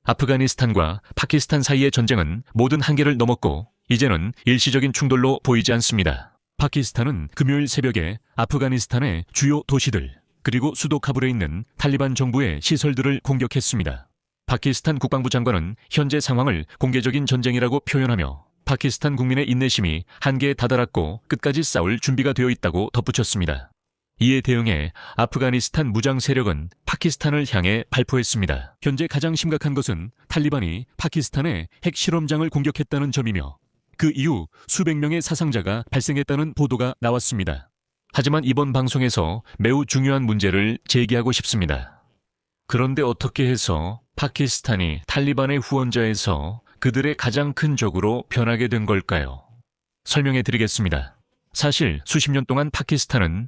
아프가니스탄과 파키스탄 사이의 전쟁은 모든 한계를 넘었고 이제는 일시적인 충돌로 보이지 않습니다. 파키스탄은 금요일 새벽에 아프가니스탄의 주요 도시들 그리고 수도 카불에 있는 탈리반 정부의 시설들을 공격했습니다. 파키스탄 국방부 장관은 현재 상황을 공개적인 전쟁이라고 표현하며 파키스탄 국민의 인내심이 한계에 다다랐고 끝까지 싸울 준비가 되어 있다고 덧붙였습니다. 이에 대응해 아프가니스탄 무장 세력은 파키스탄을 향해 발포했습니다. 현재 가장 심각한 것은 탈리반이 파키스탄의 핵실험장을 공격했다는 점이며 그 이후 수백 명의 사상자가 발생했다는 보도가 나왔습니다. 하지만 이번 방송에서 매우 중요한 문제를 제기하고 싶습니다. 그런데 어떻게 해서 파키스탄이 탈리반의 후원자에서 그들의 가장 큰 적으로 변하게 된 걸까요? 설명해 드리겠습니다. 사실 수십 년 동안 파키스탄은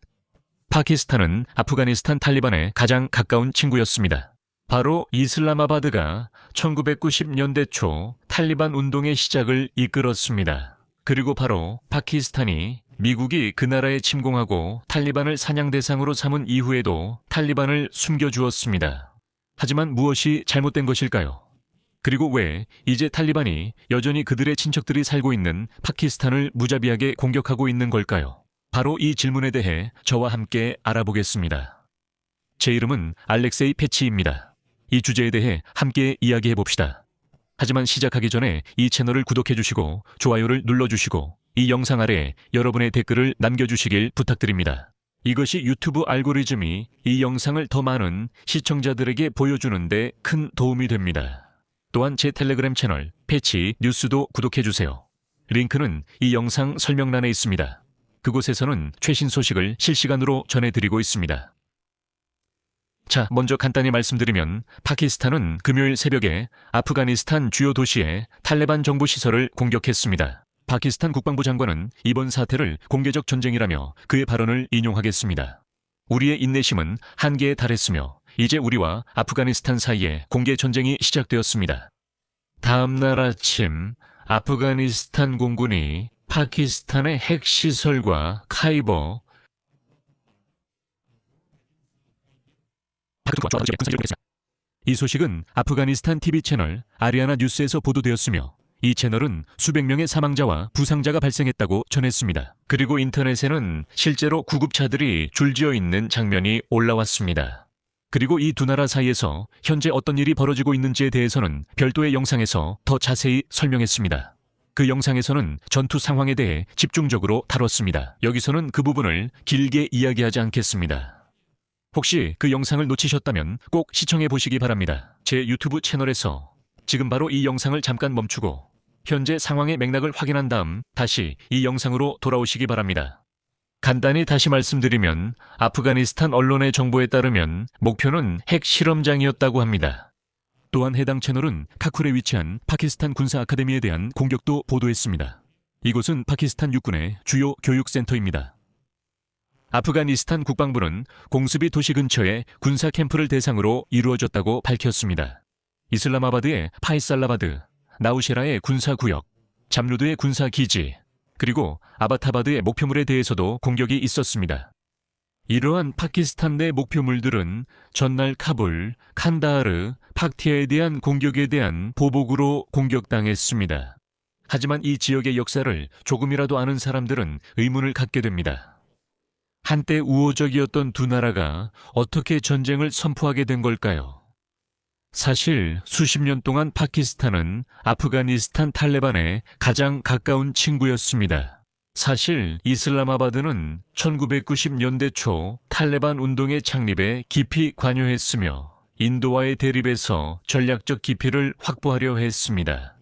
아프가니스탄 탈리반의 가장 가까운 친구였습니다. 바로 이슬라마바드가 1990년대 초 탈리반 운동의 시작을 이끌었습니다. 그리고 바로 파키스탄이 미국이 그 나라에 침공하고 탈리반을 사냥 대상으로 삼은 이후에도 탈리반을 숨겨주었습니다. 하지만 무엇이 잘못된 것일까요? 그리고 왜 이제 탈리반이 여전히 그들의 친척들이 살고 있는 파키스탄을 무자비하게 공격하고 있는 걸까요? 바로 이 질문에 대해 저와 함께 알아보겠습니다. 제 이름은 알렉세이 패치입니다. 이 주제에 대해 함께 이야기해 봅시다. 하지만 시작하기 전에 이 채널을 구독해 주시고 좋아요를 눌러주시고 이 영상 아래에 여러분의 댓글을 남겨주시길 부탁드립니다. 이것이 유튜브 알고리즘이 이 영상을 더 많은 시청자들에게 보여주는 데 큰 도움이 됩니다. 또한 제 텔레그램 채널 패치 뉴스도 구독해 주세요. 링크는 이 영상 설명란에 있습니다. 그곳에서는 최신 소식을 실시간으로 전해드리고 있습니다. 자, 먼저 간단히 말씀드리면 파키스탄은 금요일 새벽에 아프가니스탄 주요 도시의 탈레반 정부 시설을 공격했습니다. 파키스탄 국방부 장관은 이번 사태를 공개적 전쟁이라며 그의 발언을 인용하겠습니다. 우리의 인내심은 한계에 달했으며 이제 우리와 아프가니스탄 사이에 공개 전쟁이 시작되었습니다. 다음 날 아침 아프가니스탄 공군이 파키스탄의 핵시설과 카이버 이 소식은 아프가니스탄 TV 채널 아리아나 뉴스에서 보도되었으며 이 채널은 수백 명의 사망자와 부상자가 발생했다고 전했습니다. 그리고 인터넷에는 실제로 구급차들이 줄지어 있는 장면이 올라왔습니다. 그리고 이 두 나라 사이에서 현재 어떤 일이 벌어지고 있는지에 대해서는 별도의 영상에서 더 자세히 설명했습니다. 그 영상에서는 전투 상황에 대해 집중적으로 다뤘습니다. 여기서는 그 부분을 길게 이야기하지 않겠습니다. 혹시 그 영상을 놓치셨다면 꼭 시청해 보시기 바랍니다. 제 유튜브 채널에서 지금 바로 이 영상을 잠깐 멈추고 현재 상황의 맥락을 확인한 다음 다시 이 영상으로 돌아오시기 바랍니다. 간단히 다시 말씀드리면 아프가니스탄 언론의 정보에 따르면 목표는 핵실험장이었다고 합니다. 또한 해당 채널은 카쿨에 위치한 파키스탄 군사 아카데미에 대한 공격도 보도했습니다. 이곳은 파키스탄 육군의 주요 교육센터입니다. 아프가니스탄 국방부는 공습이 도시 근처의 군사 캠프를 대상으로 이루어졌다고 밝혔습니다. 이슬라마바드의 파이살라바드, 나우셰라의 군사구역, 잠루드의 군사기지, 그리고 아바타바드의 목표물에 대해서도 공격이 있었습니다. 이러한 파키스탄 내 목표물들은 전날 카불, 칸다하르, 팍티아에 대한 공격에 대한 보복으로 공격당했습니다. 하지만 이 지역의 역사를 조금이라도 아는 사람들은 의문을 갖게 됩니다. 한때 우호적이었던 두 나라가 어떻게 전쟁을 선포하게 된 걸까요? 사실 수십 년 동안 파키스탄은 아프가니스탄 탈레반의 가장 가까운 친구였습니다. 사실 이슬라마바드는 1990년대 초 탈레반 운동의 창립에 깊이 관여했으며 인도와의 대립에서 전략적 기피를 확보하려 했습니다.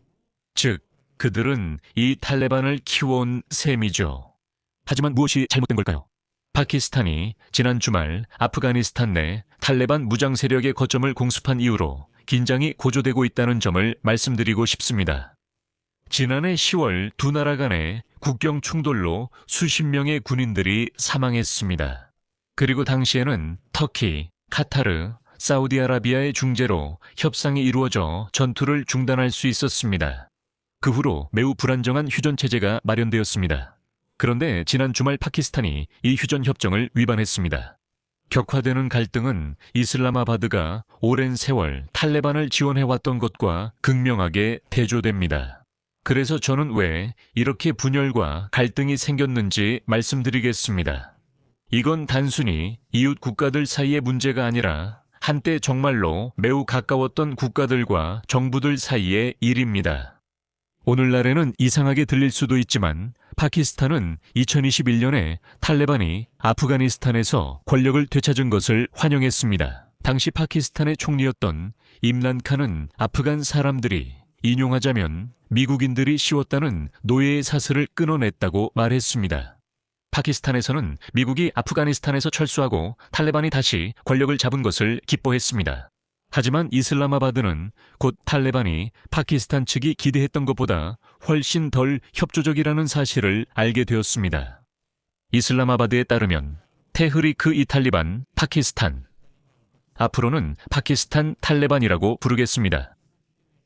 즉, 그들은 이 탈레반을 키워온 셈이죠. 하지만 무엇이 잘못된 걸까요? 파키스탄이 지난 주말 아프가니스탄 내 탈레반 무장 세력의 거점을 공습한 이후로 긴장이 고조되고 있다는 점을 말씀드리고 싶습니다. 지난해 10월 두 나라 간의 국경 충돌로 수십 명의 군인들이 사망했습니다. 그리고 당시에는 터키, 카타르, 사우디아라비아의 중재로 협상이 이루어져 전투를 중단할 수 있었습니다. 그 후로 매우 불안정한 휴전체제가 마련되었습니다. 그런데 지난 주말 파키스탄이 이 휴전협정을 위반했습니다. 격화되는 갈등은 이슬라마바드가 오랜 세월 탈레반을 지원해왔던 것과 극명하게 대조됩니다. 그래서 저는 왜 이렇게 분열과 갈등이 생겼는지 말씀드리겠습니다. 이건 단순히 이웃 국가들 사이의 문제가 아니라 한때 정말로 매우 가까웠던 국가들과 정부들 사이의 일입니다. 오늘날에는 이상하게 들릴 수도 있지만 파키스탄은 2021년에 탈레반이 아프가니스탄에서 권력을 되찾은 것을 환영했습니다. 당시 파키스탄의 총리였던 임란 칸은 아프간 사람들이 인용하자면 미국인들이 씌웠다는 노예의 사슬을 끊어냈다고 말했습니다. 파키스탄에서는 미국이 아프가니스탄에서 철수하고 탈레반이 다시 권력을 잡은 것을 기뻐했습니다. 하지만 이슬라마바드는 곧 탈레반이 파키스탄 측이 기대했던 것보다 훨씬 덜 협조적이라는 사실을 알게 되었습니다. 이슬라마바드에 따르면 테흐리크 이 탈리반 파키스탄, 앞으로는 파키스탄 탈레반이라고 부르겠습니다.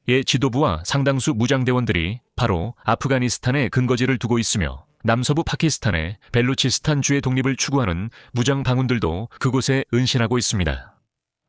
의 지도부와 상당수 무장대원들이 바로 아프가니스탄에 근거지를 두고 있으며 남서부 파키스탄의 벨루치스탄 주의 독립을 추구하는 무장 방운들도 그곳에 은신하고 있습니다.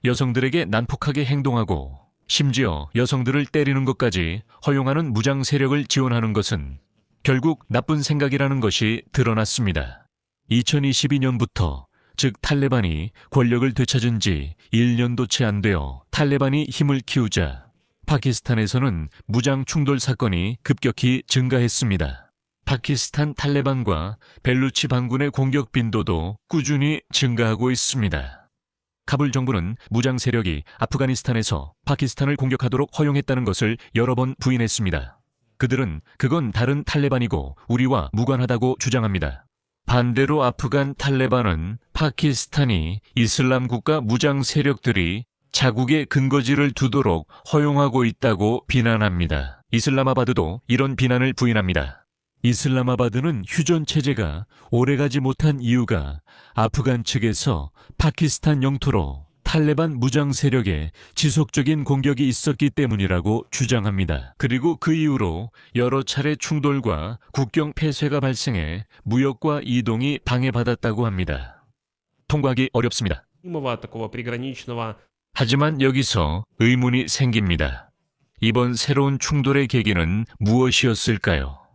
여성들에게 난폭하게 행동하고 심지어 여성들을 때리는 것까지 허용하는 무장 세력을 지원하는 것은 결국 나쁜 생각이라는 것이 드러났습니다. 2022년부터 즉 탈레반이 권력을 되찾은 지 1년도 채 안 되어 탈레반이 힘을 키우자 파키스탄에서는 무장 충돌 사건이 급격히 증가했습니다. 파키스탄 탈레반과 벨루치 반군의 공격 빈도도 꾸준히 증가하고 있습니다. 카불 정부는 무장 세력이 아프가니스탄에서 파키스탄을 공격하도록 허용했다는 것을 여러 번 부인했습니다. 그들은 그건 다른 탈레반이고 우리와 무관하다고 주장합니다. 반대로 아프간 탈레반은 파키스탄이 이슬람 국가 무장 세력들이 자국에 근거지를 두도록 허용하고 있다고 비난합니다. 이슬라마바드도 이런 비난을 부인합니다. 이슬라마바드는 휴전 체제가 오래가지 못한 이유가 아프간 측에서 파키스탄 영토로 탈레반 무장 세력의 지속적인 공격이 있었기 때문이라고 주장합니다. 그리고 그 이후로 여러 차례 충돌과 국경 폐쇄가 발생해 무역과 이동이 방해받았다고 합니다. 통과하기 어렵습니다. 하지만 여기서 의문이 생깁니다. 이번 새로운 충돌의 계기는 무엇이었을까요?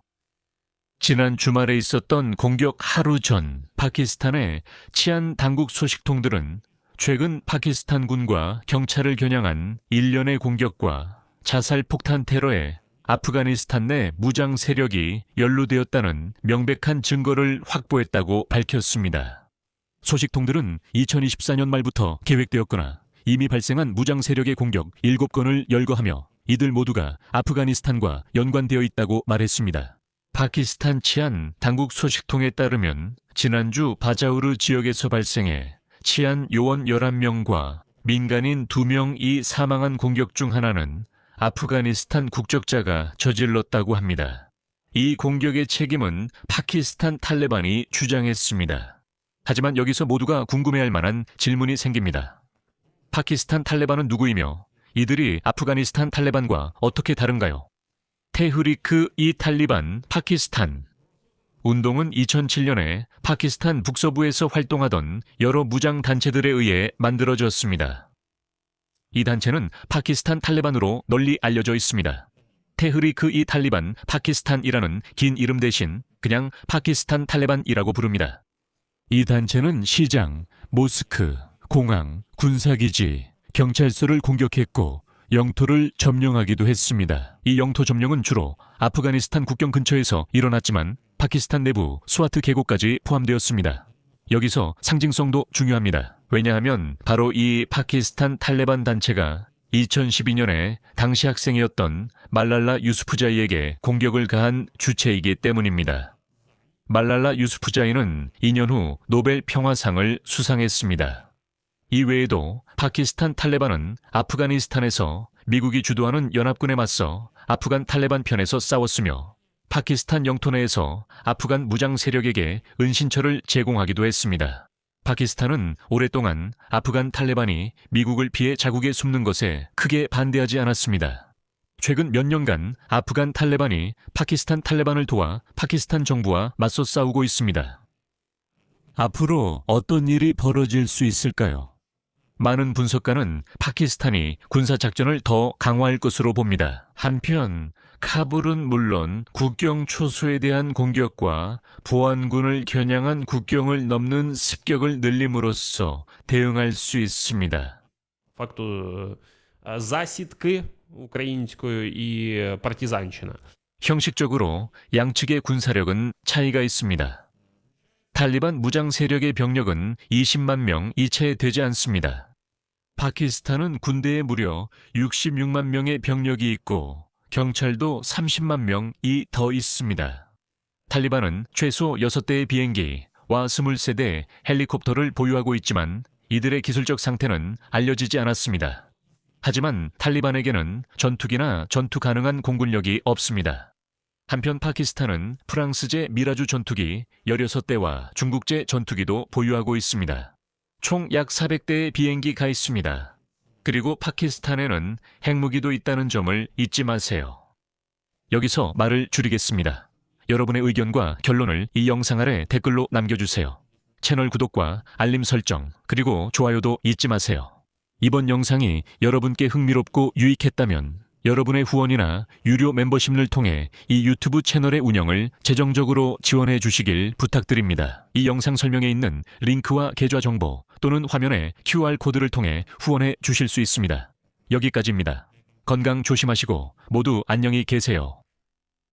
지난 주말에 있었던 공격 하루 전 파키스탄의 치안 당국 소식통들은 최근 파키스탄군과 경찰을 겨냥한 일련의 공격과 자살 폭탄 테러에 아프가니스탄 내 무장 세력이 연루되었다는 명백한 증거를 확보했다고 밝혔습니다. 소식통들은 2024년 말부터 계획되었거나 이미 발생한 무장 세력의 공격 7건을 열거하며 이들 모두가 아프가니스탄과 연관되어 있다고 말했습니다. 파키스탄 치안 당국 소식통에 따르면 지난주 바자우르 지역에서 발생해 치안 요원 11명과 민간인 2명이 사망한 공격 중 하나는 아프가니스탄 국적자가 저질렀다고 합니다. 이 공격의 책임은 파키스탄 탈레반이 주장했습니다. 하지만 여기서 모두가 궁금해할 만한 질문이 생깁니다. 파키스탄 탈레반은 누구이며 이들이 아프가니스탄 탈레반과 어떻게 다른가요? 테흐리크 이 탈리반 파키스탄 운동은 2007년에 파키스탄 북서부에서 활동하던 여러 무장 단체들에 의해 만들어졌습니다. 이 단체는 파키스탄 탈레반으로 널리 알려져 있습니다. 테흐리크 이 탈리반 파키스탄이라는 긴 이름 대신 그냥 파키스탄 탈레반이라고 부릅니다. 이 단체는 시장, 모스크, 공항, 군사기지, 경찰서를 공격했고 영토를 점령하기도 했습니다. 이 영토 점령은 주로 아프가니스탄 국경 근처에서 일어났지만 파키스탄 내부 스와트 계곡까지 포함되었습니다. 여기서 상징성도 중요합니다. 왜냐하면 바로 이 파키스탄 탈레반 단체가 2012년에 당시 학생이었던 말랄라 유수프자이에게 공격을 가한 주체이기 때문입니다. 말랄라 유수프자이는 2년 후 노벨 평화상을 수상했습니다. 이 외에도 파키스탄 탈레반은 아프가니스탄에서 미국이 주도하는 연합군에 맞서 아프간 탈레반 편에서 싸웠으며 파키스탄 영토 내에서 아프간 무장 세력에게 은신처를 제공하기도 했습니다. 파키스탄은 오랫동안 아프간 탈레반이 미국을 피해 자국에 숨는 것에 크게 반대하지 않았습니다. 최근 몇 년간 아프간 탈레반이 파키스탄 탈레반을 도와 파키스탄 정부와 맞서 싸우고 있습니다. 앞으로 어떤 일이 벌어질 수 있을까요? 많은 분석가는 파키스탄이 군사작전을 더 강화할 것으로 봅니다. 한편 카불은 물론 국경 초소에 대한 공격과 보안군을 겨냥한 국경을 넘는 습격을 늘림으로써 대응할 수 있습니다. Факту засідки української і партизанщина. 형식적으로 양측의 군사력은 차이가 있습니다. 탈리반 무장 세력의 병력은 20만 명 이채 되지 않습니다. 파키스탄은 군대에 무려 66만 명의 병력이 있고 경찰도 30만 명이 더 있습니다. 탈리반은 최소 6대의 비행기와 23대 헬리콥터를 보유하고 있지만 이들의 기술적 상태는 알려지지 않았습니다. 하지만 탈리반에게는 전투기나 전투 가능한 공군력이 없습니다. 한편 파키스탄은 프랑스제 미라주 전투기 16대와 중국제 전투기도 보유하고 있습니다. 총 약 400대의 비행기가 있습니다. 그리고 파키스탄에는 핵무기도 있다는 점을 잊지 마세요. 여기서 말을 줄이겠습니다. 여러분의 의견과 결론을 이 영상 아래 댓글로 남겨주세요. 채널 구독과 알림 설정, 그리고 좋아요도 잊지 마세요. 이번 영상이 여러분께 흥미롭고 유익했다면 여러분의 후원이나 유료 멤버십을 통해 이 유튜브 채널의 운영을 재정적으로 지원해 주시길 부탁드립니다. 이 영상 설명에 있는 링크와 계좌 정보 또는 화면의 QR코드를 통해 후원해 주실 수 있습니다. 여기까지입니다. 건강 조심하시고 모두 안녕히 계세요.